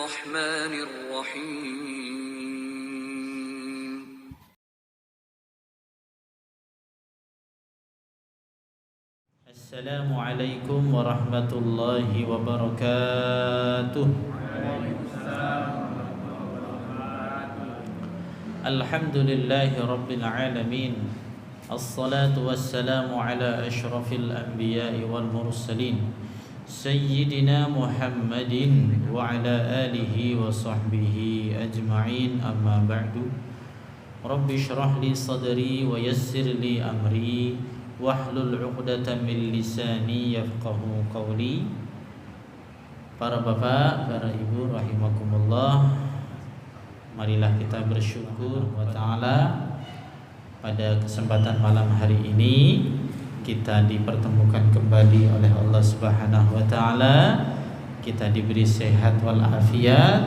الرحمن الرحيم. السلام عليكم ورحمة الله وبركاته. الحمد لله رب العالمين. الصلاة والسلام على أشرف الأنبياء والمرسلين سيدنا محمد وعلى آله وصحبه أجمعين. أما بعد، رب اشرح لي صدري ويسر لي أمري wahlul 'uqdatam min lisani yafqahu qawli. Para bapak, para ibu rahimakumullah, marilah kita bersyukur wa ta'ala pada kesempatan malam hari ini kita dipertemukan kembali oleh Allah Subhanahu wa ta'ala. Kita diberi sehat wal afiat,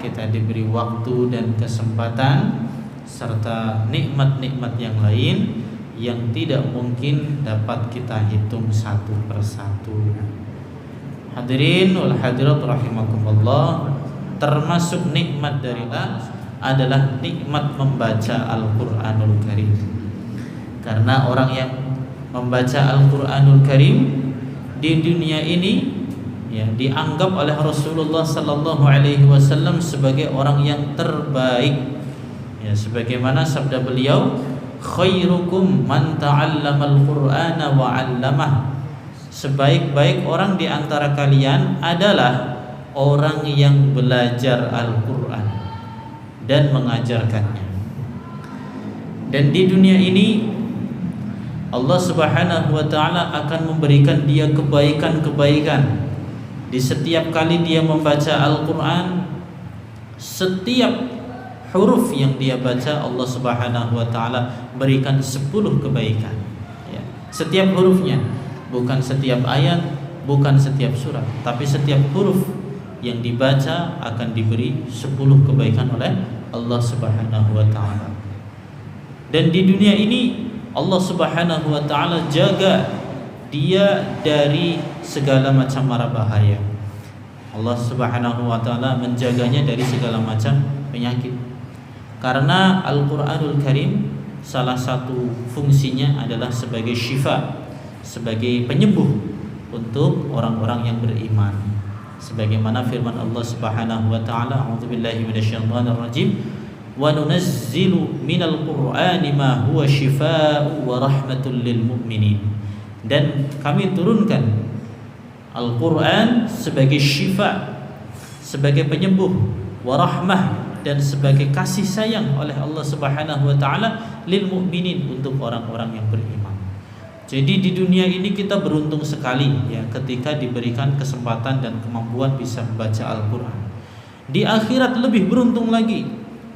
kita diberi waktu dan kesempatan serta nikmat-nikmat yang lain yang tidak mungkin dapat kita hitung satu persatu. Hadirin wal hadirat rahimakumullah, termasuk nikmat dari Allah adalah nikmat membaca Al-Qur'anul Karim. Karena orang yang membaca Al-Qur'anul Karim di dunia ini ya dianggap oleh Rasulullah sallallahu alaihi wasallam sebagai orang yang terbaik. Ya, sebagaimana sabda beliau, khairukum man ta'allamal qur'ana wa 'allamah. Sebaik-baik orang di antara kalian adalah orang yang belajar Al-Qur'an dan mengajarkannya. Dan di dunia ini Allah Subhanahu wa ta'ala akan memberikan dia kebaikan-kebaikan. Di setiap kali dia membaca Al-Qur'an, setiap huruf yang dia baca Allah Subhanahu wa ta'ala berikan 10 kebaikan ya. Setiap hurufnya, bukan setiap ayat, bukan setiap surat, tapi setiap huruf yang dibaca akan diberi 10 kebaikan oleh Allah Subhanahu wa ta'ala. Dan di dunia ini Allah Subhanahu wa ta'ala jaga dia dari segala macam mara bahaya. Allah Subhanahu wa ta'ala menjaganya dari segala macam penyakit. Karena Al-Qur'anul Karim salah satu fungsinya adalah sebagai syifa, sebagai penyembuh untuk orang-orang yang beriman. Sebagaimana firman Allah Subhanahu wa ta'ala, a'udzubillahi minasyaitonir rajim, wa nunazzilu minal qur'ani ma huwa syifaa'un wa rahmatul lil mu'minin. Dan kami turunkan Al-Qur'an sebagai syifa, sebagai penyembuh, wa rahmah, dan sebagai kasih sayang oleh Allah Subhanahu wa ta'ala lil mu'minin, untuk orang-orang yang beriman. Jadi di dunia ini kita beruntung sekali ya ketika diberikan kesempatan dan kemampuan bisa membaca Al-Qur'an. Di akhirat lebih beruntung lagi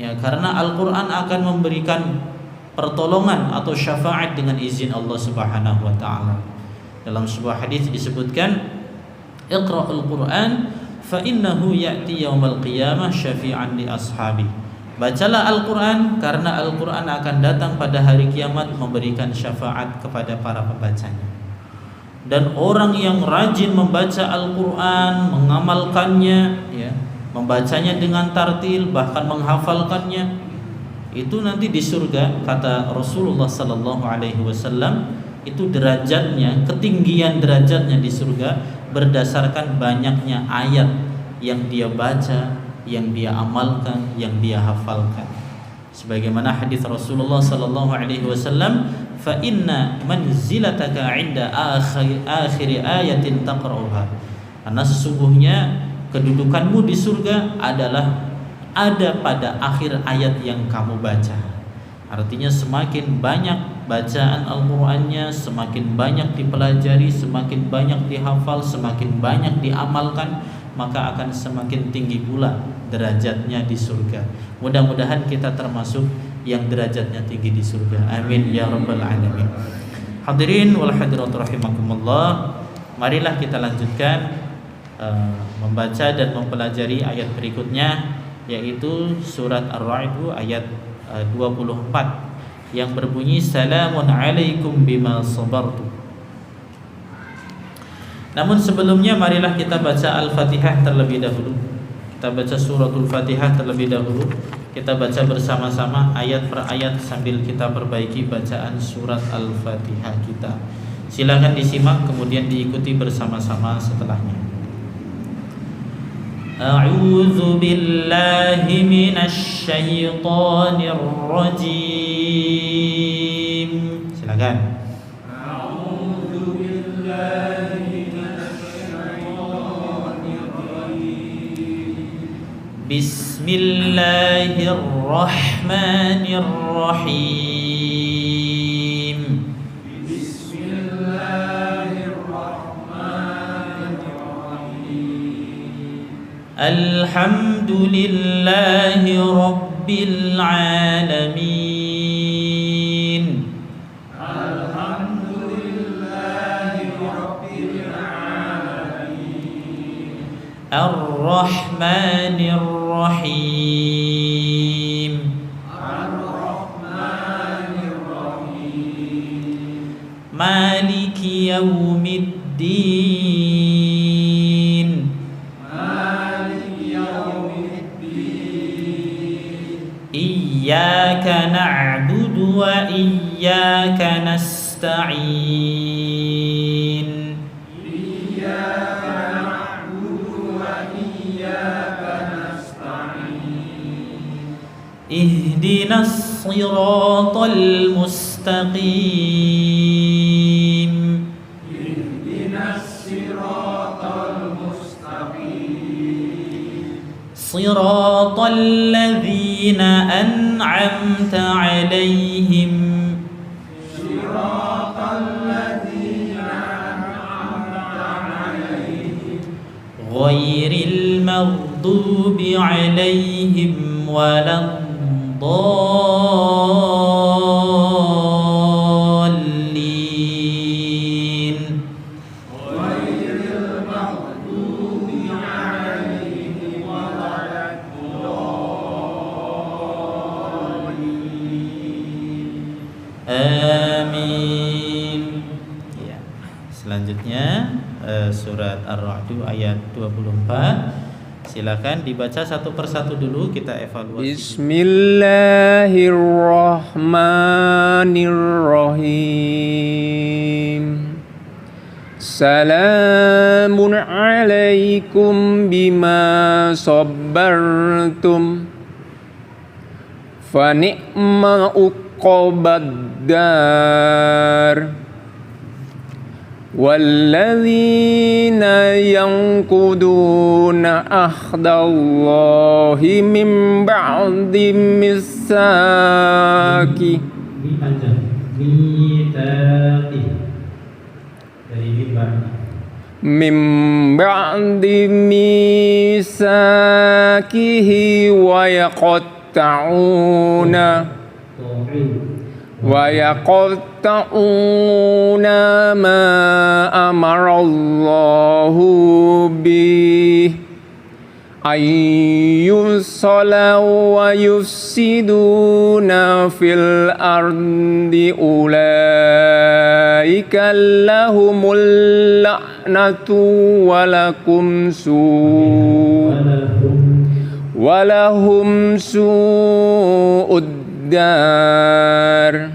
ya, karena Al-Qur'an akan memberikan pertolongan atau syafaat dengan izin Allah Subhanahu wa ta'ala. Dalam sebuah hadis disebutkan, Iqra'ul Qur'an fa innahu ya'ti yaumal qiyamah syafi'an li ashabi. Bacalah Al-Qur'an karena Al-Qur'an akan datang pada hari kiamat memberikan syafaat kepada para pembacanya. Dan orang yang rajin membaca Al-Qur'an, mengamalkannya ya, membacanya dengan tartil, bahkan menghafalkannya, itu nanti di surga, kata Rasulullah sallallahu alaihi wasallam, itu derajatnya, ketinggian derajatnya di surga berdasarkan banyaknya ayat yang dia baca, yang dia amalkan, yang dia hafalkan. Sebagaimana hadis Rasulullah sallallahu alaihi wasallam, fa inna manzilataka 'inda akhir ayatin taqra'uha. Karena sesungguhnya kedudukanmu di surga adalah ada pada akhir ayat yang kamu baca. Artinya semakin banyak bacaan Al-Qur'annya, semakin banyak dipelajari, semakin banyak dihafal, semakin banyak diamalkan, maka akan semakin tinggi pula derajatnya di surga. Mudah-mudahan kita termasuk yang derajatnya tinggi di surga. Amin ya rabbal alamin. Hadirin wal hadirat rahimakumullah, marilah kita lanjutkan membaca dan mempelajari ayat berikutnya, yaitu surat Ar-Ra'd ayat 24 yang berbunyi, Salamun alaikum bima sabartu. Namun sebelumnya marilah kita baca Al-Fatihah terlebih dahulu. Kita Kita baca suratul Fatihah terlebih dahulu. Kita baca bersama-sama ayat per ayat sambil kita perbaiki bacaan surat Al-Fatihah kita. Silakan disimak kemudian diikuti bersama-sama setelahnya. A'udzu billahi minasy syaithanir rajim. Silakan. A'udzu billahi minasy syaithanir rajim. Bismillahirrahmanirrahim. Alhamdulillahi Rabbil Alamin. Alhamdulillahi Rabbil Alamin. Ar-Rahmanir Rahim. Ar-Rahmanir Rahim. Maliki Yaumiddin. Iyyaka na'budu wa iyyaka nasta'in. Iyyaka na'budu wa iyyaka nasta'in. Ihdinas siratal mustaqim. Ihdinas siratal mustaqim. Siratal ladzina أنعمت عليهم صراط الذين أنعمت عليهم غير المغضوب عليهم ولا الضالين غير المغضوب عليهم ولا Amin. Ya. Selanjutnya surat Ar-Ra'd ayat 24. Silakan dibaca satu persatu dulu, kita evaluasi. Bismillahirrahmanirrahim. Salamun alaikum bima sabartum fa ni'ma uqbaddar walladzina yanquduna ahdallahi min ba'di mitsaqi min ba'di mitsaqihi wa yaqta'una ma amarallahu bi ayyusala wa yufsiduna fil ardi ulaika lahumul la'natu walahum su'ud dar.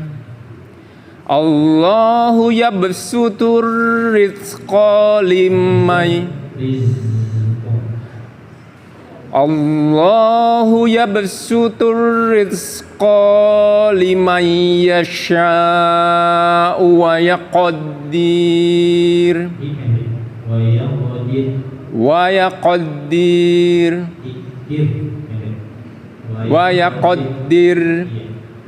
Allahu yabsutur rizqa liman yasha'u wa yaqaddir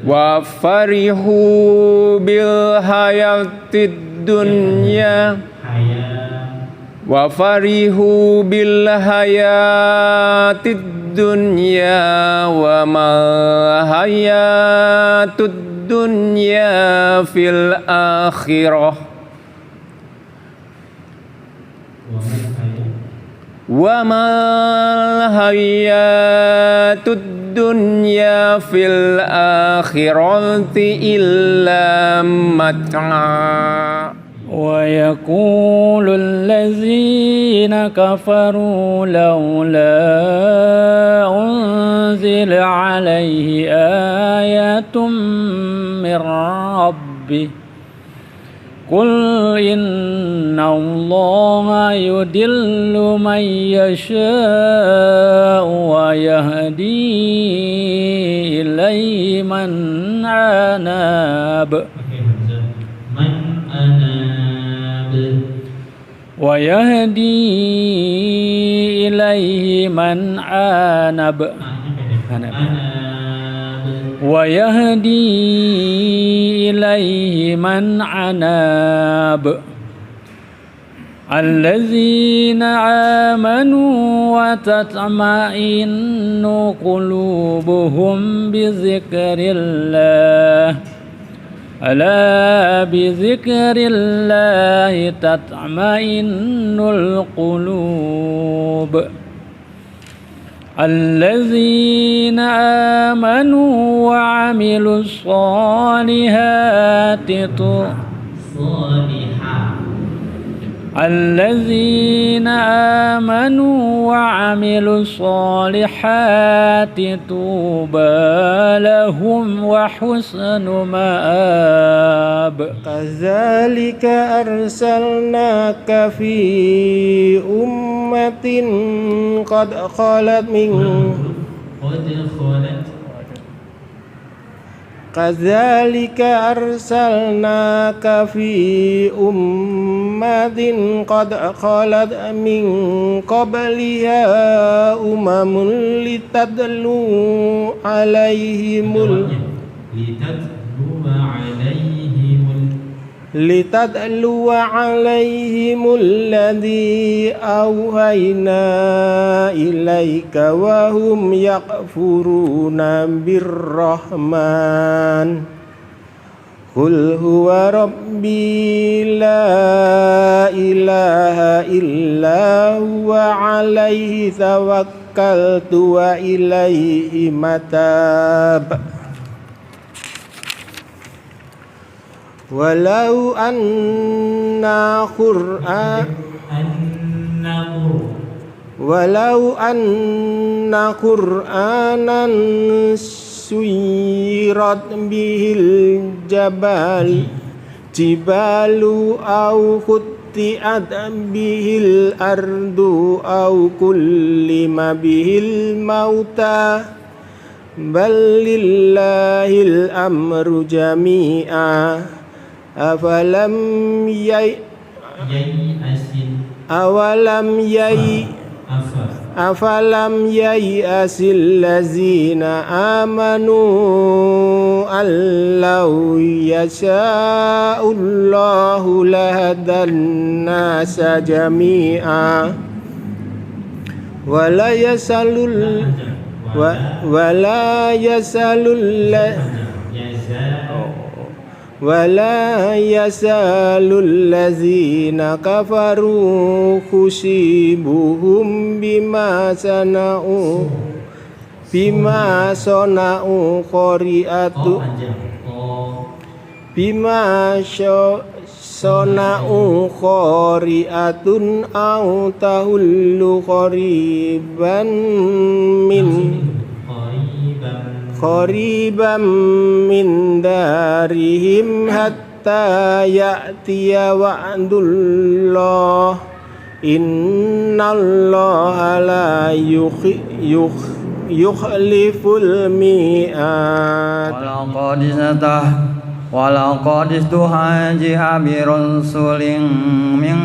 wa farihu bil hayatid dunya wa ma hayatud dunya fil akhirah wa mal hayatud dunya fil akhirati illa mat'a. ويقول الذين كفروا لولا أنزل عليه آية من ربه قل إن الله يضل من يشاء ويهدي إليه من أناب ويهدي إليه من أناب ويهدي إليه من أناب الذين آمنوا وتطمئن قلوبهم بذكر الله ألا بذكر الله تطمئن القلوب الذين آمنوا وعملوا الصالحات الذين آمنوا وعملوا الصالحات طوبى لهم وحسن مآب كذلك أرسلناك في أمة قد خلت من كذلك أرسلناك في أمة قد خلت من قبلها لتتلو عليهم الذي أوحينا إليك وهم يكفرون بالرحمن قل هو ربي لا إله إلا هو عليه توكلت وإليه متاب ولو أن قرآنا سيرت به الجبال أو قطعت به الأرض أو كلم به الموتى بل لله الأمر جميعا أفلم ييأس الذين آمنوا أن لو يشاء الله لهدى الناس جميعا ولا يزال الذين كفروا خصيبهم بما صنعوا قارئة أو تحل قريبا من دارهم حتى يأتي وعد الله إن الله لا يخلف الميعاد ولقد استهزئ برسل من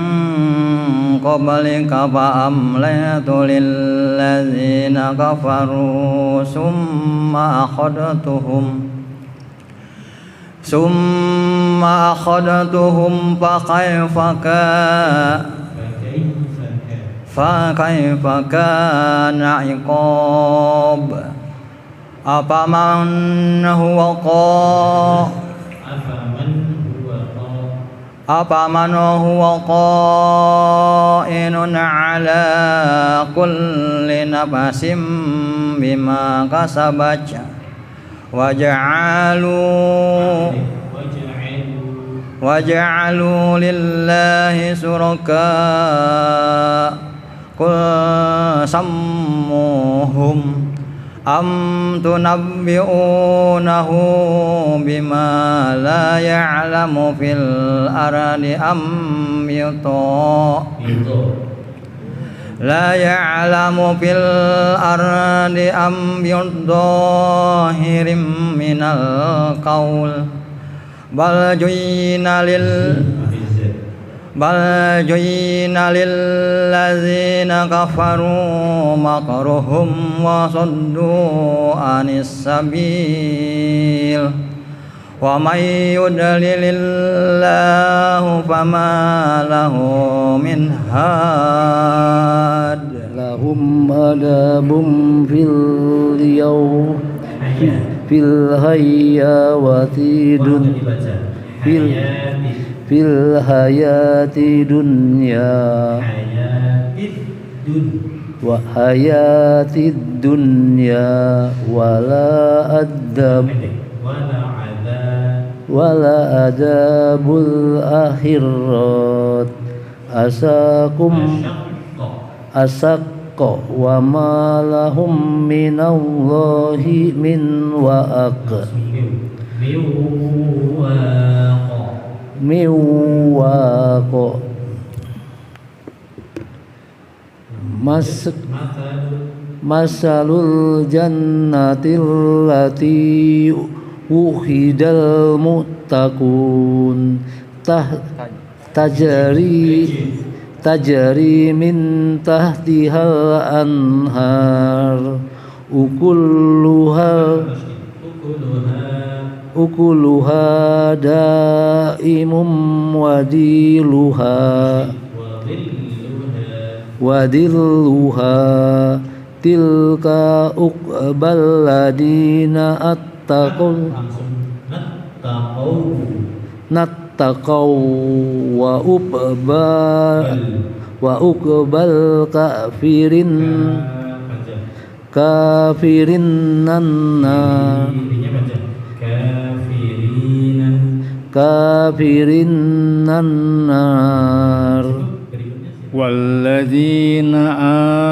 قبلك فأمليت للذين كفروا ثم أخذتهم فكيف كان عقاب أفمن هو قائن على كل نفس بما كسبت وجعلوا لله شركاء قل سموهم أم تنبئونه بما لا يعلم في الأرض أم لا يعلم في الأرض أم بظاهر من القول بل جين للذين كفروا مكرهم وصدوا عن السبيل ومن يضلل الله فما له من هاد لهم عذاب في الحياة الدنيا وحياة الدنيا ولا عذاب الآخرة أشق وما لهم من الله من واق Masalul jannatil lati wuhidal muttaqun tajri min tahtihal anhar ukuluha daimum wadilluha tilka uqbal ladina nattaqaw wa uqbal kafirin nannar walladzina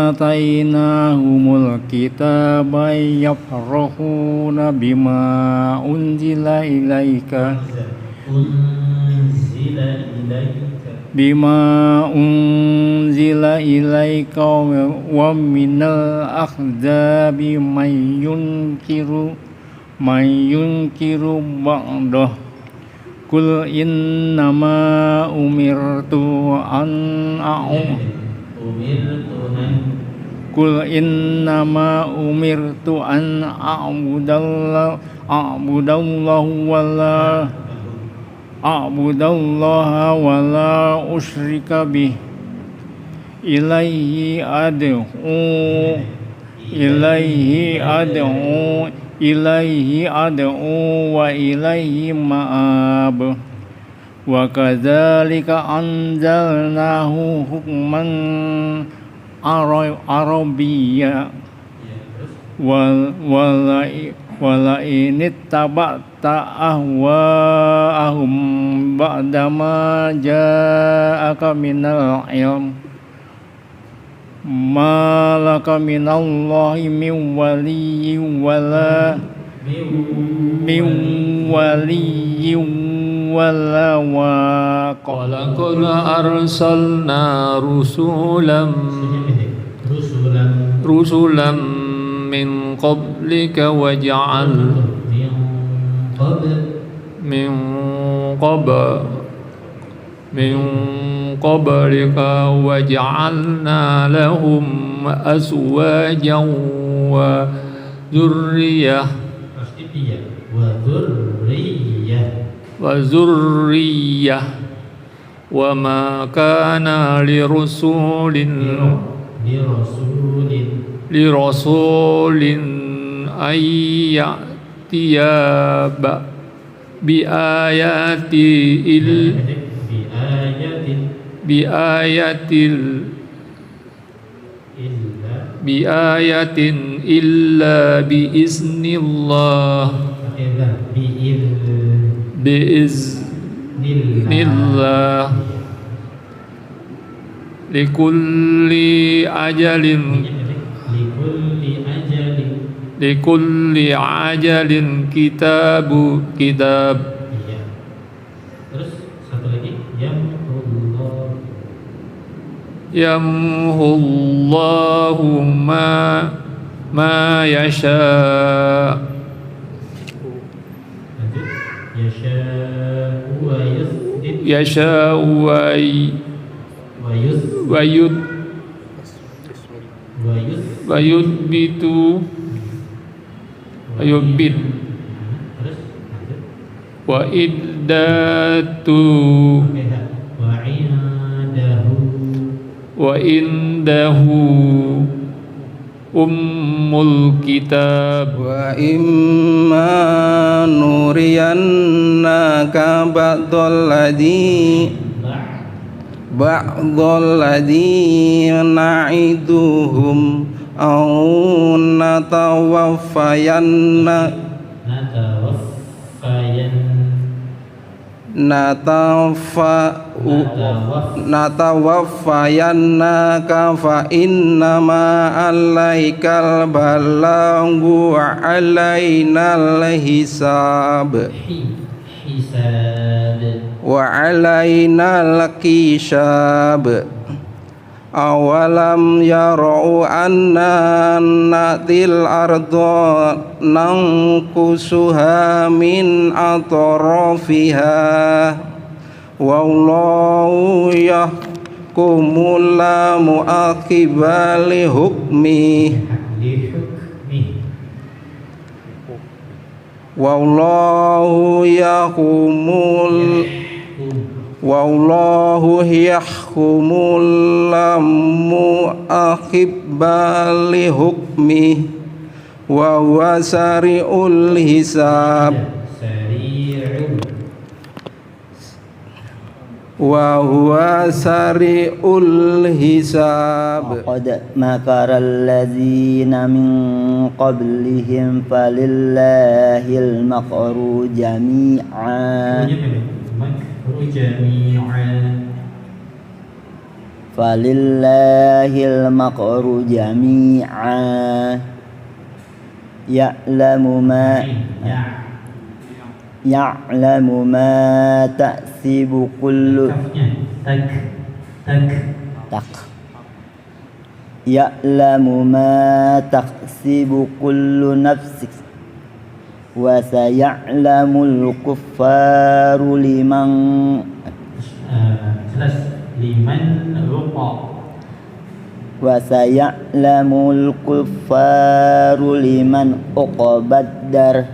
atainahumul kitaba yafrahuna bima unzila ilaika wa minal ahzabi may yunkiru ba'dah Kul innama umirtu an a'budallaha wa la usyrika bih ilaihi ad'u wa ilaihi ma'ab wa kadzalika anzalnahu hukman arabiyya wala inittaba'ta ahwa'ahum ba'dama ja'aka minal ilm ma laka minallahi min waliyyin wala waq walaqad arsalna rusulan min qablika min qablika waja'alna lahum azwajan wa dhurriyyah wa ma kana lirasulin ayyatiya biayatin illa Nillah likulli ajalin kitab. Iya. Terus satu lagi Yamhullahu ma yasha. Yasha wa yudbitu ayubit wa iddatu wa indahu ummul kitab. Wa imma nuriyannaka ba'dal ladzi na'iduhum aw natawaffayannaka fa innama alaikal balaghu wa alainal hisab wa alainal kisab. Awalam yarau anna natil ardo nangkusuha min atrafiha wallahu yahkumu la mu'aqiba li hukmi wallahu yahkumul la mu'aqiba li hukmi wa huwa sari'ul hisab Qad makara allazina min qablihim falillahil makru jami'an falillahil makru jami'an ya'lamu ma ta'sibu kullu ya'lamu ma taksibu kullu nafsin wa saya'lamul kuffaru liman wa saya'lamul kuffaru liman uqbad dar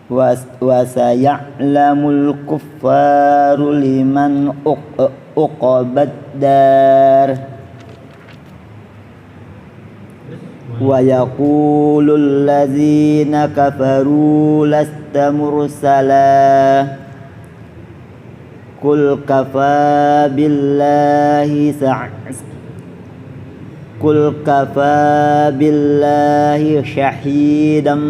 wa saya'lamul kuffaru liman uqbad dar wa yaqulul ladzina kafaru lasta mursala qul kafa billahi shahidan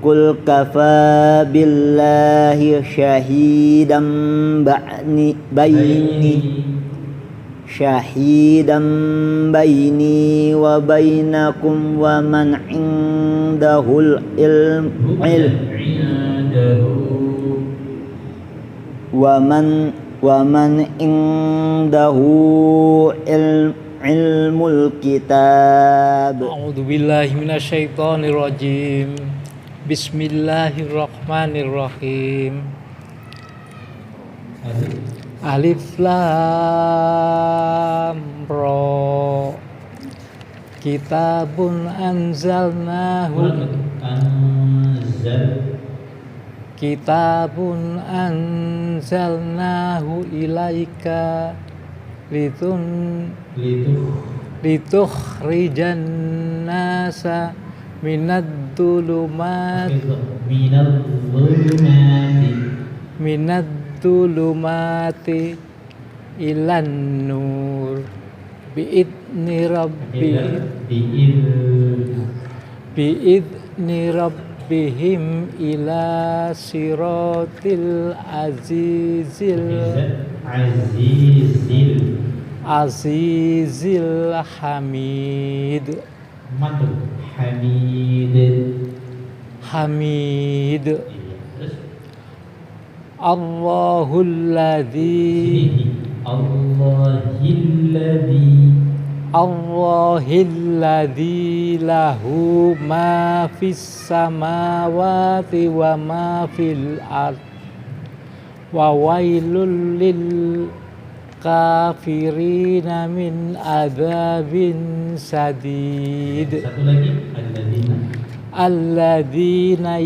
Qul kafa billahi shahidan baini wa bainakum wa man indahul ilm wa man indahu ilmul kitab. A'udzu billahi minasyaitonir rajim. Bismillahirrahmanirrahim. Alif lam ra. Kitabun anzalnahu ilaika litukhrijan nasa minad dhulumati ilan nur biidni biidni rabbihim ila siratil azizil hamid. Matul hamid. Hamid. Terus Allahul ladzi Allahil ladzi lahu ma fis samawati wa ma fil ard wa wailul lil kafirina min adzabin sadid. satu lagi Alladzina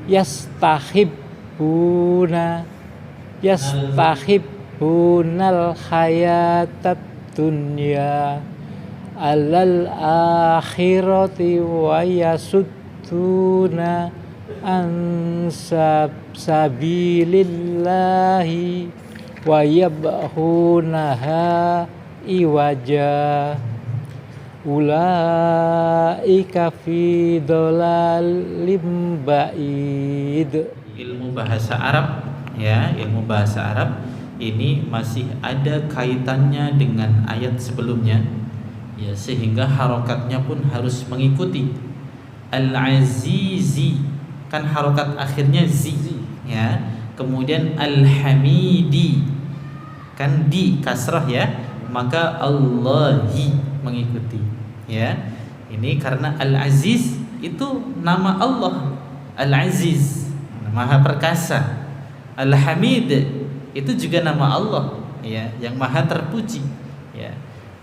yastahibuna yastahibbunal hayatat dunya alal akhirati wa yasudduna an sabilillahi wa yabhunaha iwaja ulaika fi dhalalim ba'id. Ilmu bahasa Arab ya, ilmu bahasa Arab ini masih ada kaitannya dengan ayat sebelumnya ya, sehingga harokatnya pun harus mengikuti. Al-Azizi kan harokat akhirnya zi ya, kemudian Al-Hamidi kan di kasrah ya, maka Allahi mengikuti ya. Ini karena Al-Aziz itu nama Allah, Al-Aziz Maha Perkasa. Al-Hamid itu juga nama Allah ya, yang Maha Terpuji ya.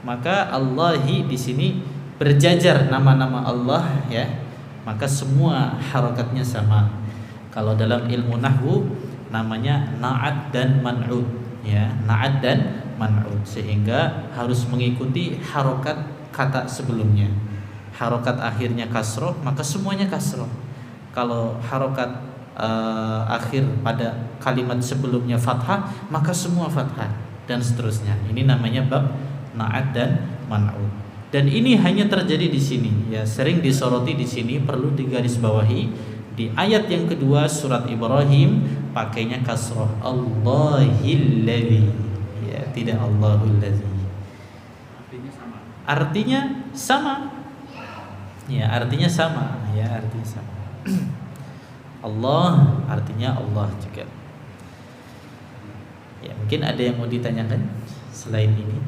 Maka Allahi di sini berjajar nama-nama Allah ya, maka semua harokatnya sama. Kalau dalam ilmu nahwu namanya na'at dan man'ud ya, na'at dan man'ud, sehingga harus mengikuti harokat kata sebelumnya. Harokat akhirnya kasroh, maka semuanya kasroh. Kalau harokat akhir pada kalimat sebelumnya fathah, maka semua fathah, dan seterusnya. Ini namanya bab na'at dan man'ud. Dan ini hanya terjadi di sini ya, sering disoroti di sini, perlu digarisbawahi. Di ayat yang kedua surat Ibrahim pakainya kasroh, Allahil ladzi ya, tidak Allahul ladzi. Artinya sama ya, artinya sama ya, artinya sama. Allah artinya Allah juga ya. Mungkin ada yang mau ditanyakan selain ini?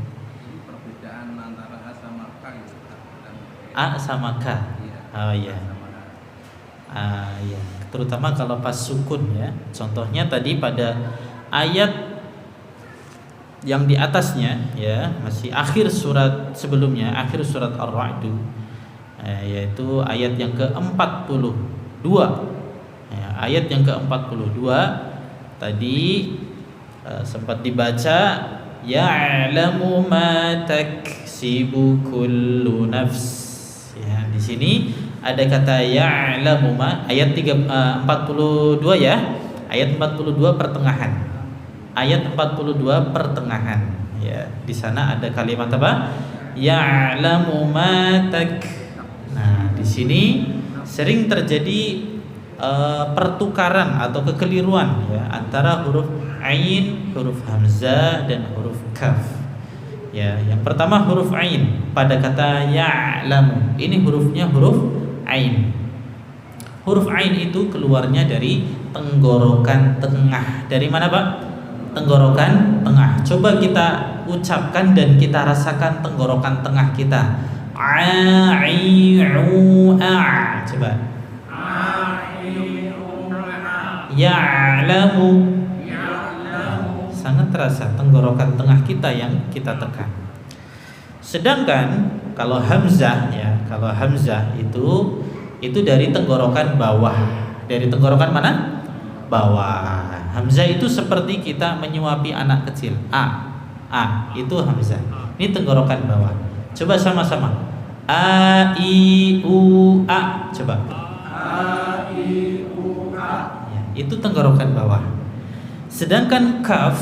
Perbedaan antara A sama K gitu. A sama K. Oh iya. Ya, terutama kalau pas sukun ya. Contohnya tadi pada ayat yang di atasnya ya, masih akhir surat sebelumnya, akhir surat Ar-Ra'd, yaitu ayat yang ke-42 ya, ayat yang ke-42 tadi sempat dibaca ya'lamu ma taksibu kullu nafs ya. Di sini ada kata ya'lamu ma, ayat 42 ya, ayat 42 pertengahan. Ayat 42 pertengahan ya. Di sana ada kalimat apa? Ya'lamu ma tak. Nah, di sini sering terjadi pertukaran atau kekeliruan ya, antara huruf ain, huruf hamzah dan huruf kaf. Ya, yang pertama huruf ain pada kata ya'lamu. Ini hurufnya huruf ain. Huruf ain itu keluarnya dari tenggorokan tengah. Dari mana, Pak? Tenggorokan tengah. Coba kita ucapkan dan kita rasakan tenggorokan tengah kita. A, I, U, A. Coba. Ya'lamu. Sangat terasa tenggorokan tengah kita yang kita tekan. Sedangkan kalau hamzah ya, kalau hamzah itu dari tenggorokan bawah. Dari tenggorokan mana? Bawah. Hamzah itu seperti kita menyuapi anak kecil. A itu hamzah. Ini tenggorokan bawah. Coba sama-sama. A, I, U, A. Coba. A, I, U, A. itu tenggorokan bawah. Sedangkan kaf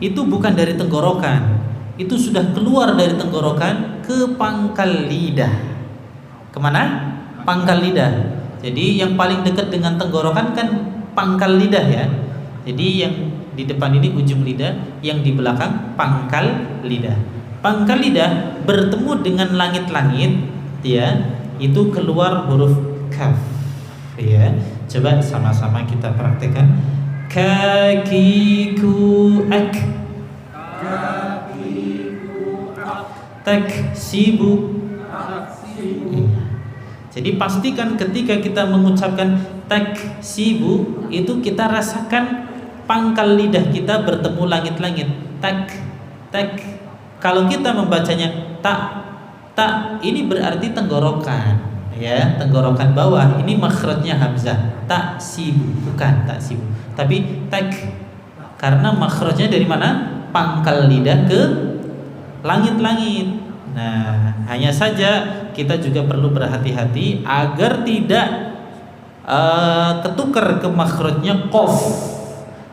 itu bukan dari tenggorokan, itu sudah keluar dari tenggorokan ke pangkal lidah. Kemana? Pangkal lidah. Jadi yang paling dekat dengan tenggorokan kan pangkal lidah ya. Jadi yang di depan ini ujung lidah, yang di belakang pangkal lidah. Pangkal lidah bertemu dengan langit-langit, ya, itu keluar huruf kaf. Ya, coba sama-sama kita praktekkan. Kakiku ak, taksibu. Jadi pastikan ketika kita mengucapkan taksibu itu kita rasakan pangkal lidah kita bertemu langit-langit. Tak. Kalau kita membacanya tak, ini berarti tenggorokan, ya, tenggorokan bawah. Ini makhrajnya hamzah. Taksibu, bukan taksibu, tapi tak. Karena makhrajnya dari mana? Pangkal lidah ke langit-langit. Nah, hanya saja kita juga perlu berhati-hati agar tidak ketukar ke makhrajnya qaf.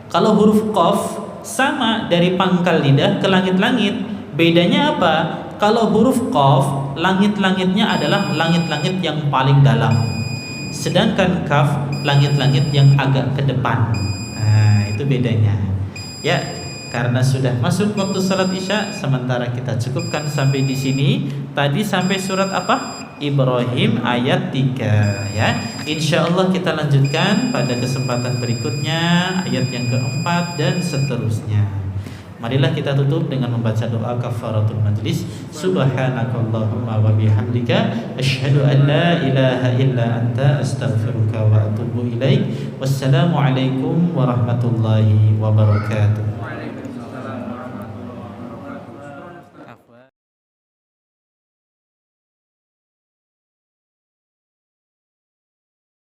Kalau huruf qaf sama dari pangkal lidah ke langit-langit. Bedanya apa? Kalau huruf qaf, langit-langitnya adalah langit-langit yang paling dalam. Sedangkan kaf, langit-langit yang agak ke depan. Nah, itu bedanya. Ya, karena sudah masuk waktu salat Isya, sementara kita cukupkan sampai di sini. Tadi sampai surat apa? Ibrahim ayat 3, ya. Insyaallah kita lanjutkan pada kesempatan berikutnya ayat yang keempat dan seterusnya. Marilah kita tutup dengan membaca doa kafaratul majlis. Subhanakallahumma wa bihamdika asyhadu an la ilaha illa anta astaghfiruka wa atubu ilaik. Wassalamualaikum warahmatullahi wabarakatuh.